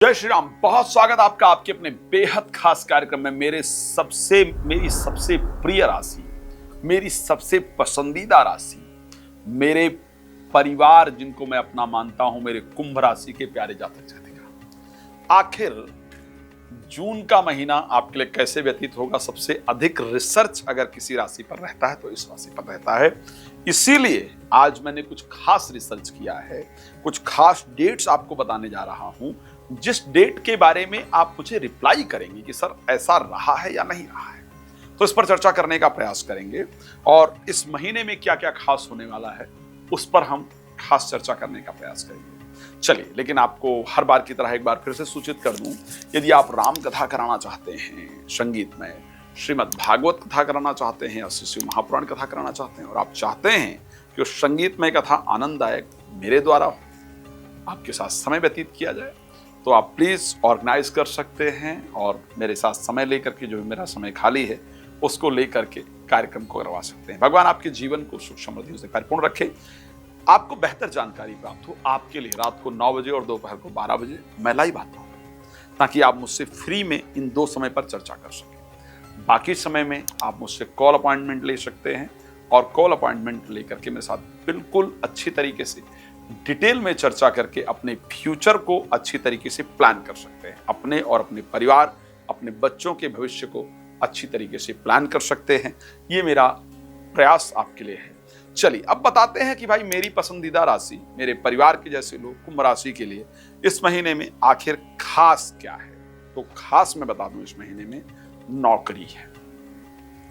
जय श्री राम। बहुत स्वागत आपका आपके अपने बेहद खास कार्यक्रम में। मेरी सबसे प्रिय राशि, मेरी सबसे पसंदीदा राशि, मेरे परिवार जिनको मैं अपना मानता हूं, मेरे कुंभ राशि के प्यारे जातक जातिका। आखिर जून का महीना आपके लिए कैसे व्यतीत होगा? सबसे अधिक रिसर्च अगर किसी राशि पर रहता है तो इस राशि पर रहता है। इसीलिए आज मैंने कुछ खास रिसर्च किया है, कुछ खास डेट्स आपको बताने जा रहा हूं, जिस डेट के बारे में आप मुझे रिप्लाई करेंगे कि सर ऐसा रहा है या नहीं रहा है, तो इस पर चर्चा करने का प्रयास करेंगे। और इस महीने में क्या क्या खास होने वाला है उस पर हम खास चर्चा करने का प्रयास करेंगे। चलिए, लेकिन आपको हर बार की तरह एक बार फिर से सूचित कर दूं, यदि आप राम कथा कराना चाहते हैं संगीत में, श्रीमद् भागवत कथा कराना चाहते हैं, शिव महापुराण कथा कराना चाहते हैं और आप चाहते हैं कि उस संगीत में कथा आनंददायक मेरे द्वारा आपके साथ समय व्यतीत किया जाए, तो आप प्लीज ऑर्गेनाइज कर सकते हैं और मेरे साथ समय लेकर के, जो मेरा समय खाली है उसको लेकर के कार्यक्रम को करवा सकते हैं। भगवान आपके जीवन को सुख समृद्धि से परिपूर्ण रखे, आपको बेहतर जानकारी प्राप्त हो। आपके लिए रात को 9 बजे और दोपहर को 12 बजे मैं लाइव आता हूं, ताकि आप मुझसे फ्री में इन 2 समय पर चर्चा कर सकें। बाकी समय में आप मुझसे कॉल अपॉइंटमेंट ले सकते हैं और कॉल अपॉइंटमेंट लेकर के मेरे साथ बिल्कुल अच्छी तरीके से डिटेल में चर्चा करके अपने फ्यूचर को अच्छी तरीके से प्लान कर सकते हैं। अपने और अपने परिवार, अपने बच्चों के भविष्य को अच्छी तरीके से प्लान कर सकते हैं। ये मेरा प्रयास आपके लिए है। चलिए, अब बताते हैं कि भाई मेरी पसंदीदा राशि, मेरे परिवार के जैसे लोग, कुंभ राशि के लिए इस महीने में आखिर खास क्या है। तो खास मैं बता दूं, इस महीने में नौकरी है।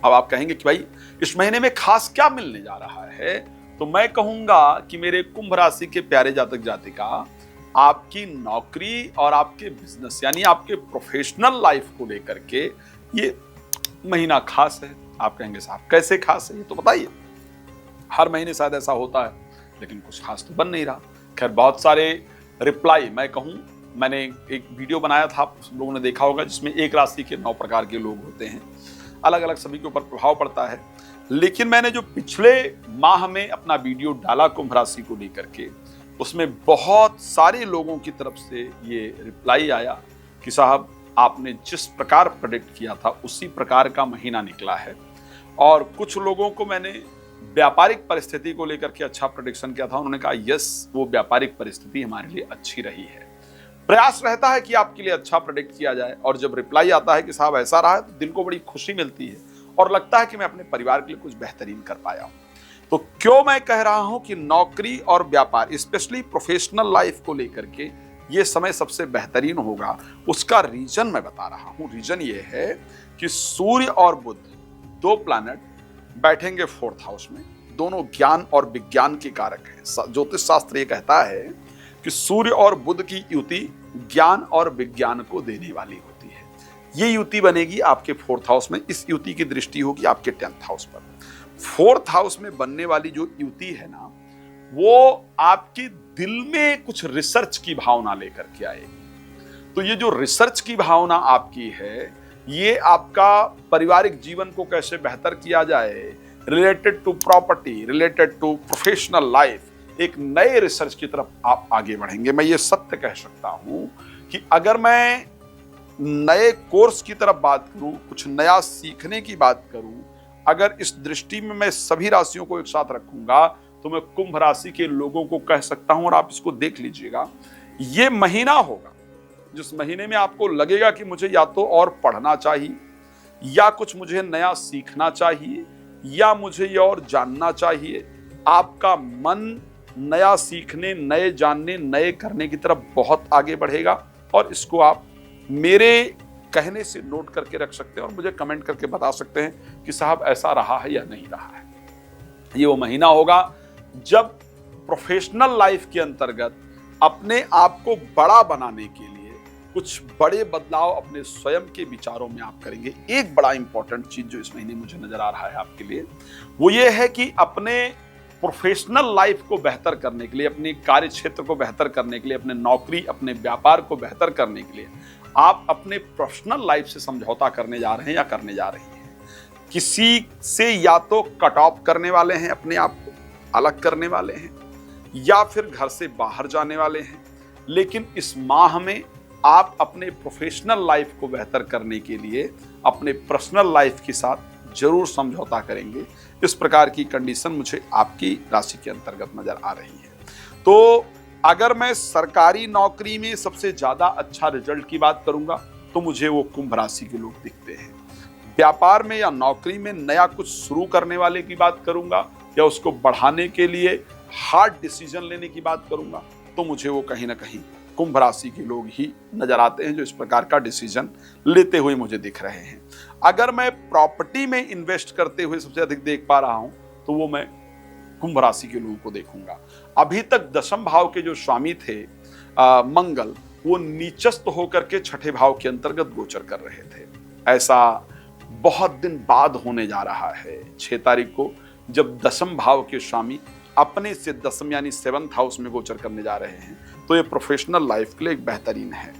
अब आप कहेंगे कि भाई इस महीने में खास क्या मिलने जा रहा है, तो मैं कहूंगा कि मेरे कुंभ राशि के प्यारे जातक जातिका, आपकी नौकरी और आपके बिजनेस यानी आपके प्रोफेशनल लाइफ को लेकर के ये महीना खास है। आप कहेंगे साहब कैसे खास है, ये तो बताइए। हर महीने शायद ऐसा होता है, लेकिन कुछ खास तो बन नहीं रहा। खैर, बहुत सारे रिप्लाई मैं कहूं, मैंने एक वीडियो बनाया था, आप लोगों ने देखा होगा, जिसमें एक राशि के 9 प्रकार के लोग होते हैं, अलग अलग सभी के ऊपर प्रभाव पड़ता है। लेकिन मैंने जो पिछले माह में अपना वीडियो डाला कुंभ राशि को लेकर के, उसमें बहुत सारे लोगों की तरफ से ये रिप्लाई आया कि साहब आपने जिस प्रकार प्रेडिक्ट किया था उसी प्रकार का महीना निकला है। और कुछ लोगों को मैंने व्यापारिक परिस्थिति को लेकर के अच्छा प्रेडिक्शन किया था, उन्होंने कहा यस, वो व्यापारिक परिस्थिति हमारे लिए अच्छी रही है। प्रयास रहता है कि आपके लिए अच्छा प्रेडिक्ट किया जाए, और जब रिप्लाई आता है कि साहब ऐसा रहा है, तो दिल को बड़ी खुशी मिलती है और लगता है कि मैं अपने परिवार के लिए कुछ बेहतरीन कर पाया हूं। तो क्यों मैं कह रहा हूं कि नौकरी और व्यापार, स्पेशली प्रोफेशनल लाइफ को लेकर के ये समय सबसे बेहतरीन होगा, उसका रीजन मैं बता रहा हूं। रीजन ये है कि सूर्य और बुध 2 प्लैनेट बैठेंगे 4th हाउस में। दोनों ज्ञान और विज्ञान के कारक हैं। ज्योतिष शास्त्र ये कहता है कि सूर्य और बुध की युति ज्ञान और विज्ञान को देने वाली होती है। ये युति बनेगी आपके 4th हाउस में। इस युति की दृष्टि होगी आपके 10th हाउस पर। 4th हाउस में बनने वाली जो युति है ना, वो आपके दिल में कुछ रिसर्च की भावना लेकर के आएगी। तो ये जो रिसर्च की भावना आपकी है, ये आपका पारिवारिक जीवन को कैसे बेहतर किया जाए, related to property, related to professional life, एक नए रिसर्च की तरफ आप आगे बढ़ेंगे। मैं ये सत्य कह सकता हूं कि अगर मैं नए कोर्स की तरफ बात करूं, कुछ नया सीखने की बात करूं, अगर इस दृष्टि में मैं सभी राशियों को एक साथ रखूंगा, तो मैं कुंभ राशि के लोगों को कह सकता हूं, और आप इसको देख लीजिएगा, ये महीना होगा जिस महीने में आपको लगेगा कि मुझे या तो और पढ़ना चाहिए, या कुछ मुझे नया सीखना चाहिए, या मुझे ये और जानना चाहिए। आपका मन नया सीखने, नए जानने, नए करने की तरफ बहुत आगे बढ़ेगा, और इसको आप मेरे कहने से नोट करके रख सकते हैं और मुझे कमेंट करके बता सकते हैं कि साहब ऐसा रहा है या नहीं रहा है। ये वो महीना होगा जब प्रोफेशनल लाइफ के अंतर्गत अपने आप को बड़ा बनाने के लिए कुछ बड़े बदलाव अपने स्वयं के विचारों में आप करेंगे। एक बड़ा इंपॉर्टेंट चीज जो इस महीने मुझे नजर आ रहा है आपके लिए, वो ये है कि अपने प्रोफेशनल लाइफ को बेहतर करने के लिए, अपने कार्य क्षेत्र को बेहतर करने के लिए, अपने नौकरी, अपने व्यापार को बेहतर करने के लिए आप अपने प्रोफेशनल लाइफ से समझौता करने जा रहे हैं या करने जा रही हैं। किसी से या तो कट ऑफ करने वाले हैं, अपने आप को अलग करने वाले हैं, या फिर घर से बाहर जाने वाले हैं। लेकिन इस माह में आप अपने प्रोफेशनल लाइफ को बेहतर करने के लिए अपने पर्सनल लाइफ के साथ जरूर समझौता करेंगे। इस प्रकार की कंडीशन मुझे आपकी राशि के अंतर्गत नजर आ रही है। तो अगर मैं सरकारी नौकरी में सबसे ज्यादा अच्छा रिजल्ट की बात करूंगा तो मुझे वो कुंभ राशि के लोग दिखते हैं। व्यापार में या नौकरी में नया कुछ शुरू करने वाले की बात करूंगा या उसको बढ़ाने के लिए हार्ड डिसीजन लेने की बात करूंगा तो मुझे वो कहीं ना कहीं कुंभ राशि के लोग ही नजर आते हैं जो इस प्रकार का डिसीजन लेते हुए मुझे दिख रहे हैं। अगर मैं प्रॉपर्टी में इन्वेस्ट करते हुए सबसे अधिक देख पा रहा हूं तो वो मैं कुंभ राशि के लोगों को देखूंगा। अभी तक दशम भाव के जो स्वामी थे मंगल, वो नीचस्थ होकर के छठे भाव के अंतर्गत गोचर कर रहे थे। ऐसा बहुत दिन बाद होने जा रहा है 6 तारीख को, जब दशम भाव के स्वामी अपने से दशम यानी 7th हाउस में गोचर करने जा रहे हैं। तो ये प्रोफेशनल लाइफ के लिए एक बेहतरीन है।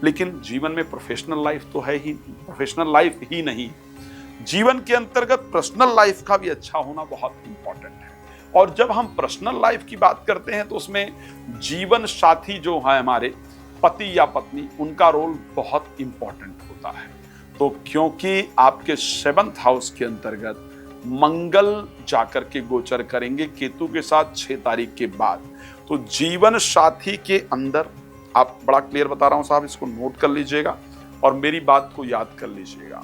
लेकिन जीवन में प्रोफेशनल लाइफ तो है ही, प्रोफेशनल लाइफ ही नहीं, जीवन के अंतर्गत पर्सनल लाइफ का भी अच्छा होना बहुत इंपॉर्टेंट है। और जब हम पर्सनल लाइफ की बात करते हैं तो उसमें जीवन साथी जो है हमारे पति या पत्नी, उनका रोल बहुत इंपॉर्टेंट होता है। तो क्योंकि आपके 7th हाउस के अंतर्गत मंगल जाकर के गोचर करेंगे केतु के साथ 6 तारीख के बाद, तो जीवन साथी के अंदर, आप बड़ा क्लियर बता रहा हूं साहब, इसको नोट कर लीजिएगा और मेरी बात को याद कर लीजिएगा।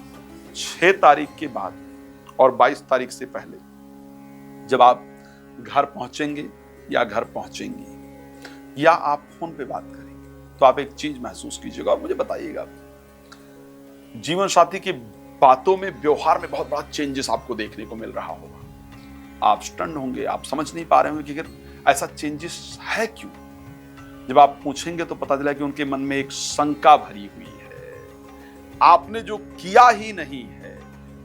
6 तारीख के बाद और 22 तारीख से पहले जब आप घर पहुंचेंगे या घर पहुंचेंगी या आप फोन पे बात करेंगे तो आप एक चीज महसूस कीजिएगा और मुझे बताइएगा। जीवन साथी की बातों में, व्यवहार में बहुत बड़ा चेंजेस आपको देखने को मिल रहा होगा। आप स्टन होंगे, आप समझ नहीं पा रहे होंगे कि ऐसा चेंजेस है क्यों। जब आप पूछेंगे तो पता चला कि उनके मन में एक शंका भरी हुई है। आपने जो किया ही नहीं है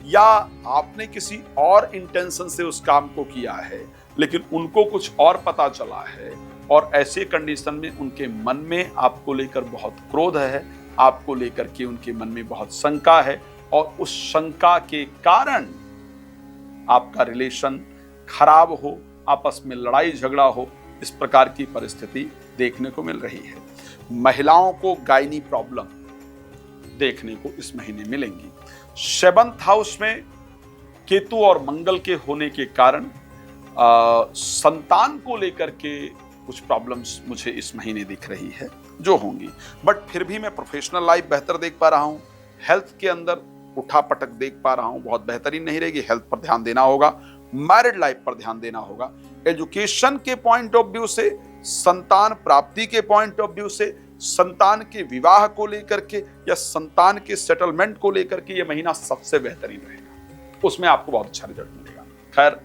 या आपने किसी और इंटेंशन से उस काम को किया है, लेकिन उनको कुछ और पता चला है और ऐसे कंडीशन में उनके मन में आपको लेकर बहुत क्रोध है, आपको लेकर के उनके मन में बहुत शंका है और उस शंका के कारण आपका रिलेशन खराब हो, आपस में लड़ाई झगड़ा हो, इस प्रकार की परिस्थिति देखने को मिल रही है। महिलाओं को गायनी प्रॉब्लम देखने को इस महीने मिलेंगी। 7th हाउस में केतु और मंगल के होने के कारण संतान को लेकर के कुछ प्रॉब्लम्स मुझे इस महीने दिख रही है जो होंगी। बट फिर भी मैं प्रोफेशनल लाइफ बेहतर देख पा रहा हूं। हेल्थ के अंदर उठा पटक देख पा रहा हूं, बहुत बेहतरीन नहीं रहेगी। हेल्थ पर ध्यान देना होगा, मैरिड लाइफ पर ध्यान देना होगा। एजुकेशन के पॉइंट ऑफ व्यू से, संतान प्राप्ति के पॉइंट ऑफ व्यू से, संतान के विवाह को लेकर के या संतान के सेटलमेंट को लेकर के ये महीना सबसे बेहतरीन रहेगा। उसमें आपको बहुत अच्छा रिजल्ट मिलेगा। खैर,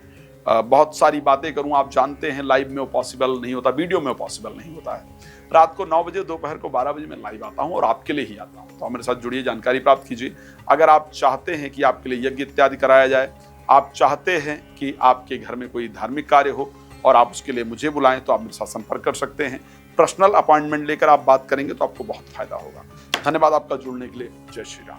बहुत सारी बातें करूं, आप जानते हैं लाइव में वो पॉसिबल नहीं होता, वीडियो में वो पॉसिबल नहीं होता है। रात को 9 बजे, दोपहर को 12 बजे मैं लाइव आता हूं और आपके लिए ही आता हूं। तो मेरे साथ जुड़िए, जानकारी प्राप्त कीजिए। अगर आप चाहते हैं कि आपके लिए यज्ञ इत्यादि कराया जाए, आप चाहते हैं कि आपके घर में कोई धार्मिक कार्य हो और आप उसके लिए मुझे बुलाएं, तो आप मेरे साथ संपर्क कर सकते हैं। पर्सनल अपॉइंटमेंट लेकर आप बात करेंगे तो आपको बहुत फायदा होगा। धन्यवाद आपका जुड़ने के लिए। जय श्री राम।